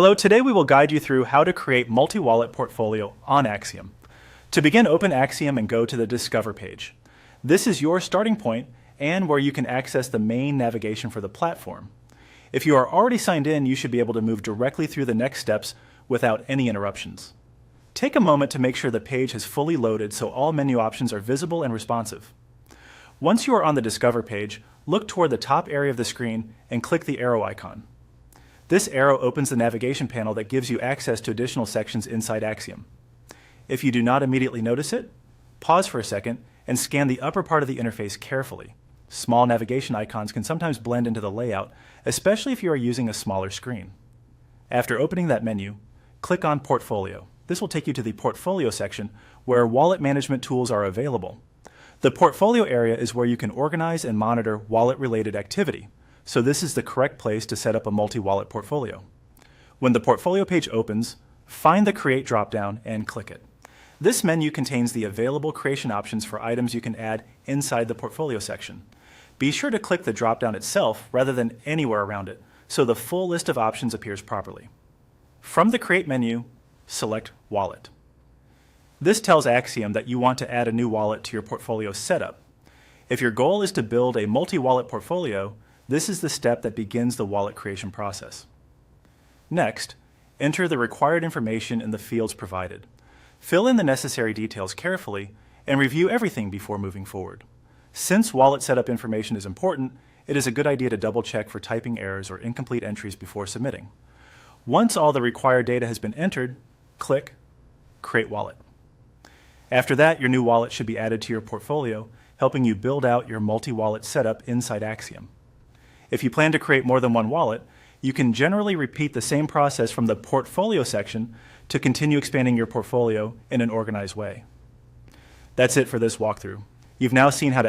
Hello, today we will guide you through how to create multi-wallet portfolio on Axiom. To begin, open Axiom and go to the Discover page. This is your starting point and where you can access the main navigation for the platform. If you are already signed in, you should be able to move directly through the next steps without any interruptions. Take a moment to make sure the page has fully loaded so all menu options are visible and responsive. Once you are on the Discover page, look toward the top area of the screen and click the arrow icon. This arrow opens the navigation panel that gives you access to additional sections inside Axiom. If you do not immediately notice it, pause for a second and scan the upper part of the interface carefully. Small navigation icons can sometimes blend into the layout, especially if you are using a smaller screen. After opening that menu, click on Portfolio. This will take you to the Portfolio section where wallet management tools are available. The Portfolio area is where you can organize and monitor wallet-related activity, so this is the correct place to set up a multi-wallet portfolio. When the Portfolio page opens, find the Create dropdown and click it. This menu contains the available creation options for items you can add inside the Portfolio section. Be sure to click the dropdown itself rather than anywhere around it, so the full list of options appears properly. From the Create menu, select Wallet. This tells Axiom that you want to add a new wallet to your portfolio setup. If your goal is to build a multi-wallet portfolio, this is the step that begins the wallet creation process. Next, enter the required information in the fields provided. Fill in the necessary details carefully and review everything before moving forward. Since wallet setup information is important, it is a good idea to double-check for typing errors or incomplete entries before submitting. Once all the required data has been entered, click Create Wallet. After that, your new wallet should be added to your portfolio, helping you build out your multi-wallet setup inside Axiom. If you plan to create more than one wallet, you can generally repeat the same process from the Portfolio section to continue expanding your portfolio in an organized way. That's it for this walkthrough. You've now seen how to